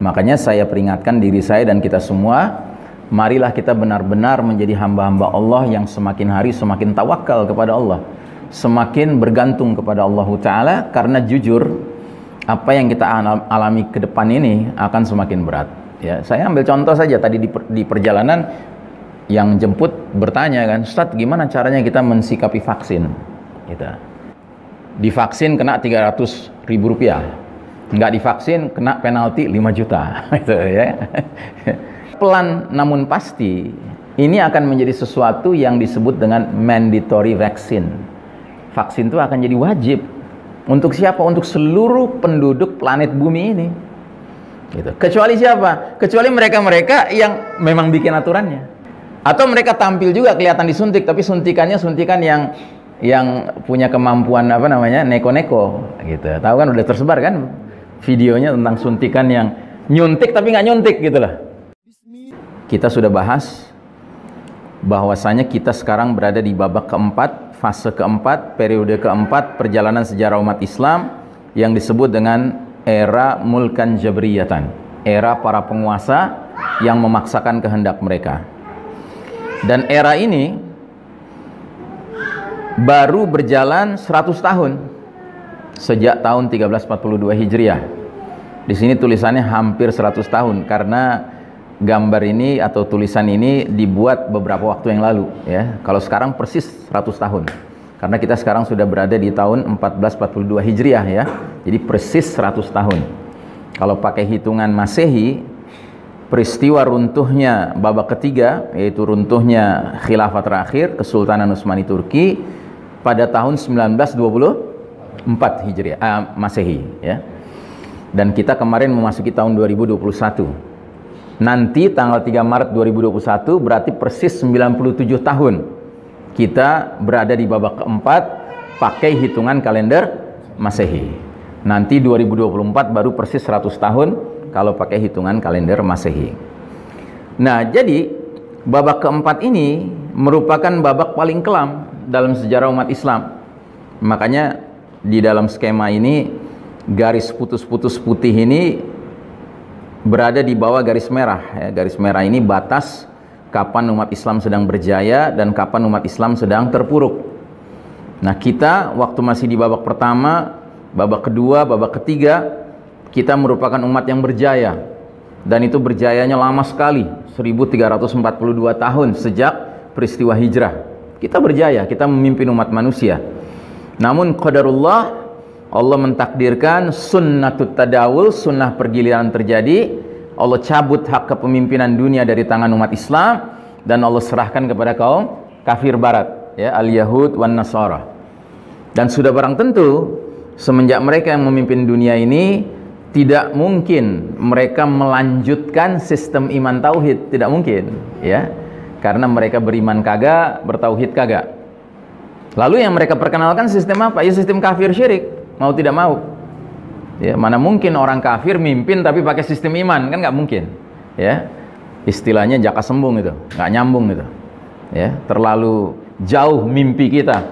Makanya saya peringatkan diri saya dan kita semua, marilah kita benar-benar menjadi hamba-hamba Allah yang semakin hari semakin tawakal kepada Allah, semakin bergantung kepada Allah Ta'ala, karena jujur apa yang kita alami ke depan ini akan semakin berat. Ya, saya ambil contoh saja tadi di perjalanan yang jemput bertanya kan, Ustadz gimana caranya kita mensikapi vaksin? Gitu. Divaksin kena 300.000 rupiah, nggak divaksin kena penalti 5 juta. Gitu, ya. Pelan namun pasti ini akan menjadi sesuatu yang disebut dengan mandatory vaccine. Vaksin itu akan jadi wajib. Untuk siapa? Untuk seluruh penduduk planet bumi ini. Gitu. Kecuali siapa? Kecuali mereka-mereka yang memang bikin aturannya. Atau mereka tampil juga kelihatan disuntik, tapi suntikannya suntikan yang punya kemampuan apa namanya, neko-neko. Gitu. Tahu kan, udah tersebar kan videonya tentang suntikan yang nyuntik tapi nggak nyuntik gitu loh. Kita sudah bahas bahwasanya kita sekarang berada di babak keempat, fase keempat, periode keempat perjalanan sejarah umat Islam yang disebut dengan era mulkan jabriyatan, era para penguasa yang memaksakan kehendak mereka. Dan era ini baru berjalan 100 tahun sejak tahun 1342 Hijriah. Di sini tulisannya hampir 100 tahun karena gambar ini atau tulisan ini dibuat beberapa waktu yang lalu, ya. Kalau sekarang persis 100 tahun. Karena kita sekarang sudah berada di tahun 1442 Hijriah, ya. Jadi persis 100 tahun. Kalau pakai hitungan Masehi, peristiwa runtuhnya babak ketiga, yaitu runtuhnya khilafah terakhir Kesultanan Utsmani Turki pada tahun 1924 Hijriah, Masehi, ya. Dan kita kemarin memasuki tahun 2021. Nanti tanggal 3 Maret 2021 berarti persis 97 tahun kita berada di babak keempat pakai hitungan kalender Masehi. Nanti 2024 baru persis 100 tahun kalau pakai hitungan kalender Masehi. Nah, jadi babak keempat ini merupakan babak paling kelam dalam sejarah umat Islam. Makanya di dalam skema ini garis putus-putus putih ini berada di bawah garis merah, ya. Garis merah ini batas kapan umat Islam sedang berjaya dan kapan umat Islam sedang terpuruk. Nah, kita waktu masih di babak pertama, babak kedua, babak ketiga, kita merupakan umat yang berjaya. Dan itu berjayanya lama sekali, 1342 tahun sejak peristiwa hijrah. Kita berjaya, kita memimpin umat manusia. Namun qadarullah, Allah mentakdirkan sunnatut tadawul, sunnah pergiliran terjadi. Allah cabut hak kepemimpinan dunia dari tangan umat Islam dan Allah serahkan kepada kaum kafir barat, ya, al-Yahud wan Nasara. Dan sudah barang tentu semenjak mereka yang memimpin dunia ini, tidak mungkin mereka melanjutkan sistem iman tauhid, tidak mungkin, ya. Karena mereka beriman kagak, bertauhid kagak. Lalu yang mereka perkenalkan sistem apa? Ya sistem kafir syirik. Mau tidak mau, ya, mana mungkin orang kafir mimpin tapi pakai sistem iman, kan nggak mungkin, ya. Istilahnya jaka sembung itu, nggak nyambung itu, ya. Terlalu jauh mimpi kita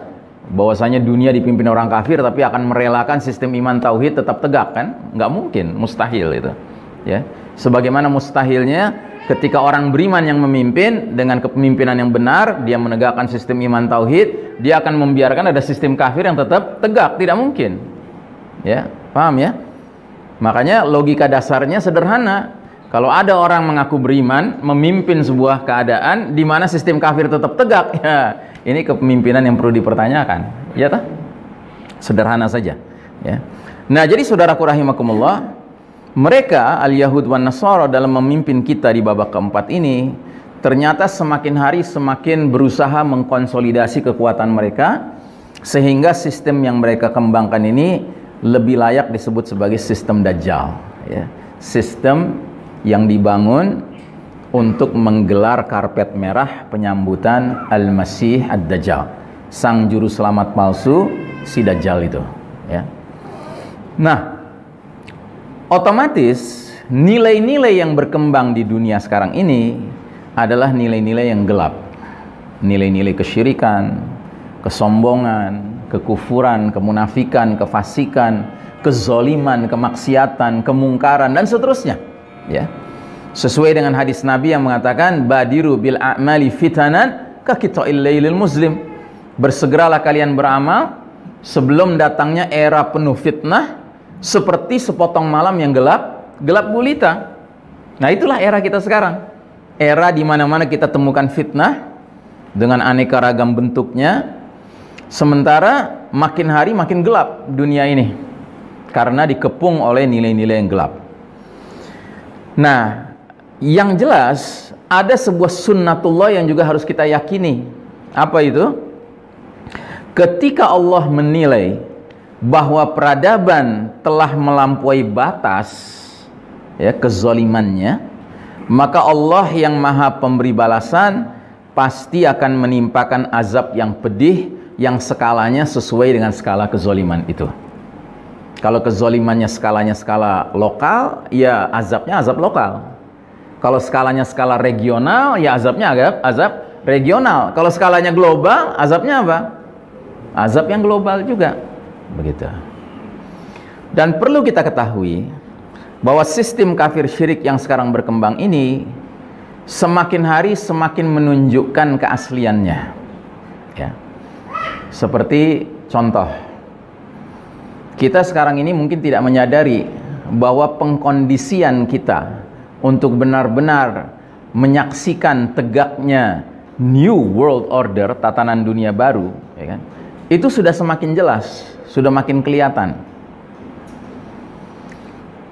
bahwasanya dunia dipimpin orang kafir tapi akan merelakan sistem iman tauhid tetap tegak, kan? Nggak mungkin, mustahil itu, ya. Sebagaimana mustahilnya ketika orang beriman yang memimpin dengan kepemimpinan yang benar, dia menegakkan sistem iman tauhid, dia akan membiarkan ada sistem kafir yang tetap tegak, tidak mungkin. Ya, paham ya? Makanya logika dasarnya sederhana. Kalau ada orang mengaku beriman, memimpin sebuah keadaan di mana sistem kafir tetap tegak, ya, ini kepemimpinan yang perlu dipertanyakan. Ya tak? Sederhana saja, ya. Nah, jadi saudaraku rahimakumullah, mereka al-Yahud wan Nasara dalam memimpin kita di babak keempat ini ternyata semakin hari semakin berusaha mengkonsolidasi kekuatan mereka, sehingga sistem yang mereka kembangkan ini lebih layak disebut sebagai sistem Dajjal, ya. Sistem yang dibangun untuk menggelar karpet merah penyambutan Al-Masih Ad-Dajjal, sang juru selamat palsu, si Dajjal itu, ya. Nah, otomatis nilai-nilai yang berkembang di dunia sekarang ini adalah nilai-nilai yang gelap, nilai-nilai kesyirikan, kesombongan, kekufuran, kemunafikan, kefasikan, kezoliman, kemaksiatan, kemungkaran, dan seterusnya. Ya. Sesuai dengan hadis Nabi yang mengatakan badiru bil a'mali fitanan ka qita'il lailil muslim. Bersegeralah kalian beramal sebelum datangnya era penuh fitnah seperti sepotong malam yang gelap gulita. Nah, itulah era kita sekarang. Era di mana-mana kita temukan fitnah dengan aneka ragam bentuknya. Sementara makin hari makin gelap dunia ini karena dikepung oleh nilai-nilai yang gelap. Nah, yang jelas ada sebuah sunnatullah yang juga harus kita yakini. Apa itu? Ketika Allah menilai bahwa peradaban telah melampaui batas ya kezalimannya, maka Allah yang Maha Pemberi balasan pasti akan menimpakan azab yang pedih yang skalanya sesuai dengan skala kezaliman itu. Kalau kezalimannya skalanya skala lokal, ya azabnya azab lokal. Kalau skalanya skala regional, ya azabnya azab regional. Kalau skalanya global, azabnya apa? Azab yang global juga. Begitu. Dan perlu kita ketahui bahwa sistem kafir syirik yang sekarang berkembang ini semakin hari semakin menunjukkan keasliannya. Ya. Seperti contoh, kita sekarang ini mungkin tidak menyadari bahwa pengkondisian kita untuk benar-benar menyaksikan tegaknya New World Order, tatanan dunia baru, ya kan? Itu sudah semakin jelas, sudah makin kelihatan.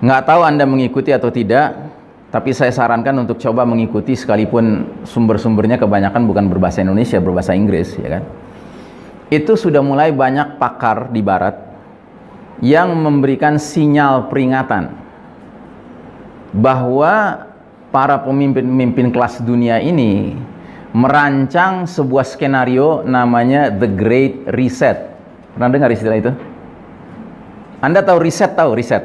Nggak tahu Anda mengikuti atau tidak, tapi saya sarankan untuk coba mengikuti sekalipun sumber-sumbernya kebanyakan bukan berbahasa Indonesia, berbahasa Inggris, ya kan? Itu sudah mulai banyak pakar di barat yang memberikan sinyal peringatan bahwa para pemimpin-pemimpin kelas dunia ini merancang sebuah skenario namanya The Great Reset. Pernah dengar istilah itu? Anda tahu riset? Tahu riset?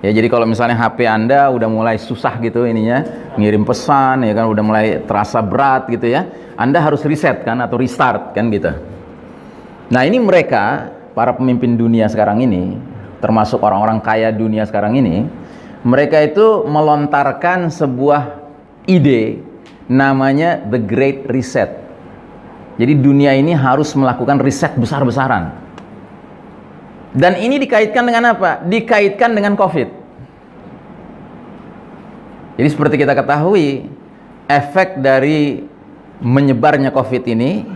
Ya, jadi kalau misalnya HP Anda udah mulai susah gitu ininya, ngirim pesan, ya kan, udah mulai terasa berat gitu ya, Anda harus reset kan, atau restart kan gitu. Nah, ini mereka, para pemimpin dunia sekarang ini, termasuk orang-orang kaya dunia sekarang ini, mereka itu melontarkan sebuah ide namanya The Great Reset. Jadi dunia ini harus melakukan riset besar-besaran. Dan ini dikaitkan dengan apa? Dikaitkan dengan COVID. Jadi seperti kita ketahui, efek dari menyebarnya COVID ini,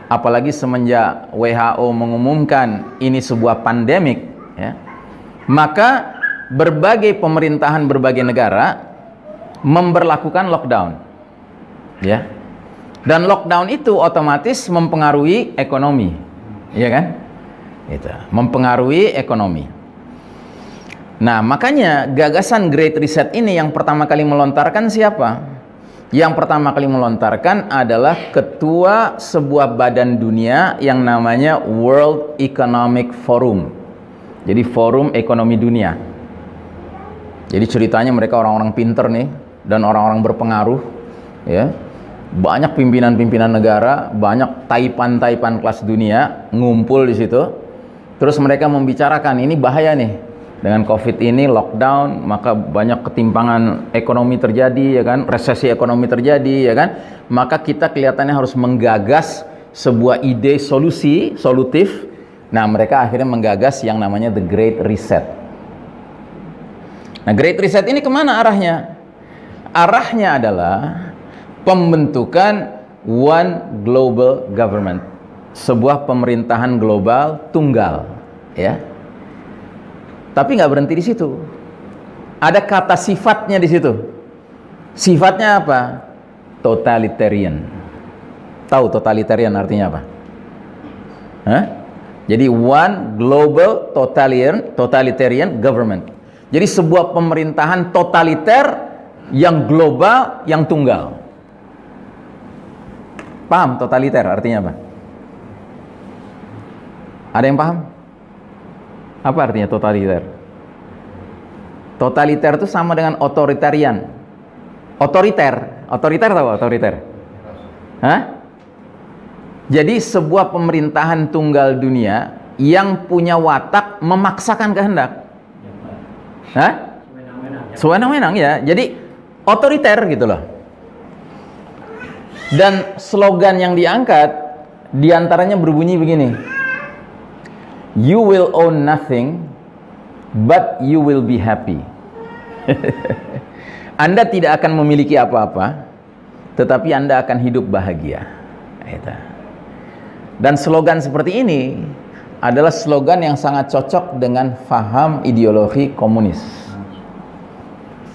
apalagi semenjak WHO mengumumkan ini sebuah pandemik, ya, maka berbagai pemerintahan berbagai negara memberlakukan lockdown, ya, dan lockdown itu otomatis mempengaruhi ekonomi, ya kan? Itu mempengaruhi ekonomi. Nah, makanya gagasan Great Reset ini yang pertama kali melontarkan siapa? Yang pertama kali melontarkan adalah ketua sebuah badan dunia yang namanya World Economic Forum. Jadi forum ekonomi dunia. Jadi ceritanya mereka orang-orang pinter nih dan orang-orang berpengaruh, ya. Banyak pimpinan-pimpinan negara, banyak taipan-taipan kelas dunia ngumpul di situ. Terus mereka membicarakan ini bahaya nih. Dengan COVID ini lockdown, maka banyak ketimpangan ekonomi terjadi, ya kan? Resesi ekonomi terjadi, ya kan? Maka kita kelihatannya harus menggagas sebuah ide solutif. Nah, mereka akhirnya menggagas yang namanya The Great Reset. Nah, Great Reset ini kemana arahnya? Arahnya adalah pembentukan One Global Government, sebuah pemerintahan global tunggal, ya. Tapi nggak berhenti di situ. Ada kata sifatnya di situ. Sifatnya apa? Totalitarian. Tahu totalitarian artinya apa? Hah? Jadi One Global Totalitarian Government. Jadi sebuah pemerintahan totaliter yang global, yang tunggal. Paham totaliter artinya apa? Ada yang paham? Apa artinya totaliter? Totaliter itu sama dengan otoritarian. Otoriter tahu otoriter? Hah? Jadi sebuah pemerintahan tunggal dunia yang punya watak memaksakan kehendak. Hah? Sewenang-wenang ya. Jadi otoriter gitu loh. Dan slogan yang diangkat diantaranya berbunyi begini: You will own nothing, but you will be happy. Anda tidak akan memiliki apa-apa, tetapi Anda akan hidup bahagia. Dan slogan seperti ini adalah slogan yang sangat cocok dengan faham ideologi komunis.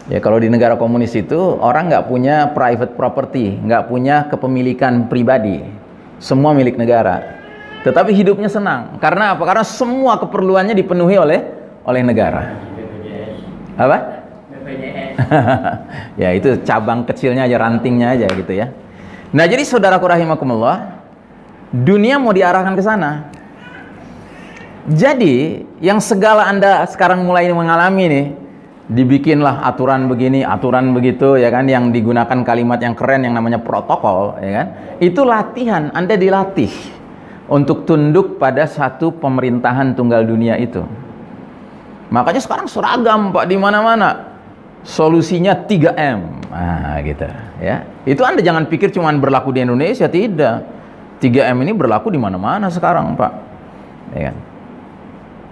Ya, kalau di negara komunis itu orang nggak punya private property, nggak punya kepemilikan pribadi, semua milik negara. Tetapi hidupnya senang. Karena apa? Karena semua keperluannya dipenuhi oleh negara. Apa? Ya, itu cabang kecilnya aja, rantingnya aja gitu ya. Nah, jadi saudaraku rahimakumullah, dunia mau diarahkan ke sana. Jadi, yang segala Anda sekarang mulai mengalami nih, dibikinlah aturan begini, aturan begitu, ya kan, yang digunakan kalimat yang keren yang namanya protokol, ya kan. Itu latihan, Anda dilatih untuk tunduk pada satu pemerintahan tunggal dunia itu. Makanya sekarang seragam, Pak, di mana-mana. Solusinya 3M. Nah, gitu, ya. Itu Anda jangan pikir cuma berlaku di Indonesia, tidak. 3M ini berlaku di mana-mana sekarang, Pak. Ya kan?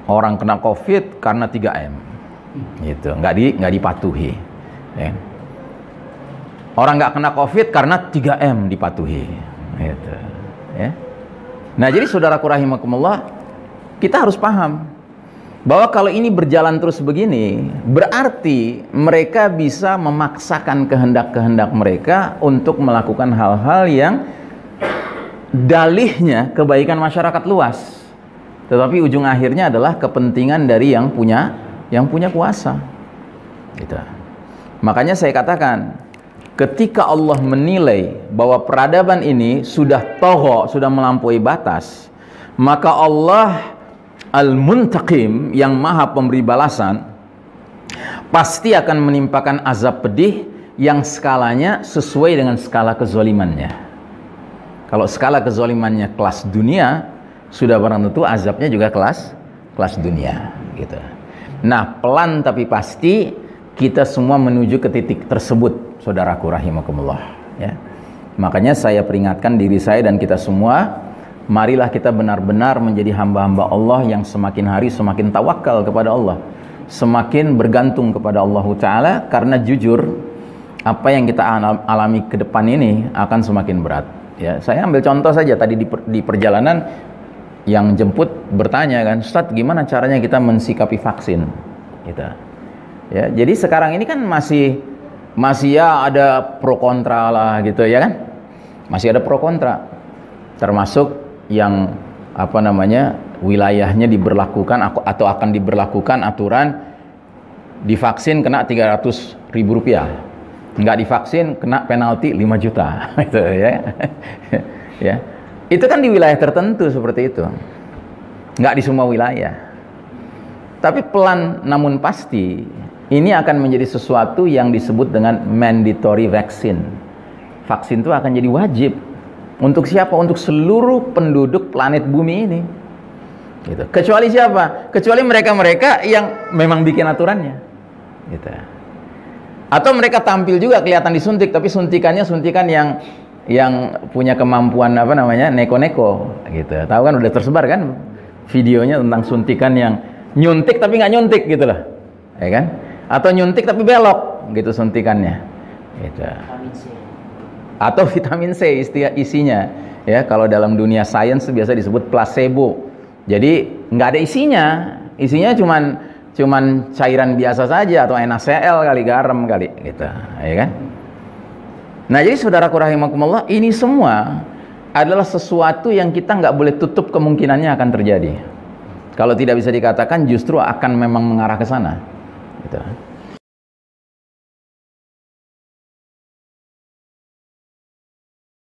Orang kena COVID karena 3M. Gitu, nggak dipatuhi, ya. Orang nggak kena COVID karena 3M dipatuhi, gitu, ya. Nah, jadi saudaraku rahimakumullah, kita harus paham bahwa kalau ini berjalan terus begini, berarti mereka bisa memaksakan kehendak-kehendak mereka untuk melakukan hal-hal yang dalihnya kebaikan masyarakat luas, tetapi ujung akhirnya adalah kepentingan dari yang punya kuasa, gitu. Makanya saya katakan, ketika Allah menilai bahwa peradaban ini sudah togho, sudah melampaui batas, maka Allah Al-Muntaqim yang maha pemberi balasan pasti akan menimpakan azab pedih yang skalanya sesuai dengan skala kezolimannya. Kalau skala kezolimannya kelas dunia, sudah barang tentu azabnya juga kelas dunia, gitu. Nah, pelan tapi pasti kita semua menuju ke titik tersebut, saudaraku rahimakumullah, ya. Makanya saya peringatkan diri saya dan kita semua, marilah kita benar-benar menjadi hamba-hamba Allah yang semakin hari semakin tawakal kepada Allah, semakin bergantung kepada Allah Ta'ala, karena jujur apa yang kita alami ke depan ini akan semakin berat, ya. Saya ambil contoh saja tadi di perjalanan, yang jemput bertanya kan, Ustadz, gimana caranya kita mensikapi vaksin, gitu, ya. Jadi sekarang ini kan masih ya ada pro kontra lah, gitu ya kan, masih ada pro kontra, termasuk yang apa namanya, wilayahnya diberlakukan atau akan diberlakukan aturan divaksin kena 300.000 rupiah, nggak divaksin kena penalti 5 juta, gitu ya. Ya. Itu kan di wilayah tertentu seperti itu, nggak di semua wilayah. Tapi pelan namun pasti ini akan menjadi sesuatu yang disebut dengan mandatory vaccine. Vaksin itu akan jadi wajib untuk siapa? Untuk seluruh penduduk planet bumi ini, gitu. Kecuali siapa? Kecuali mereka-mereka yang memang bikin aturannya, gitu. Atau mereka tampil juga kelihatan disuntik, tapi suntikannya suntikan yang punya kemampuan apa namanya, neko-neko, gitu. Tahu kan, udah tersebar kan videonya tentang suntikan yang nyuntik tapi nggak nyuntik, gitu loh, ya kan? Atau nyuntik tapi belok, gitu suntikannya, gitu. Atau vitamin C isinya, ya. Kalau dalam dunia sains biasa disebut placebo. Jadi nggak ada isinya cuman cairan biasa saja, atau NaCl kali, garam kali, gitu, ya kan? Nah, jadi saudaraku rahimakumullah, ini semua adalah sesuatu yang kita nggak boleh tutup kemungkinannya akan terjadi. Kalau tidak bisa dikatakan justru akan memang mengarah ke sana, gitu.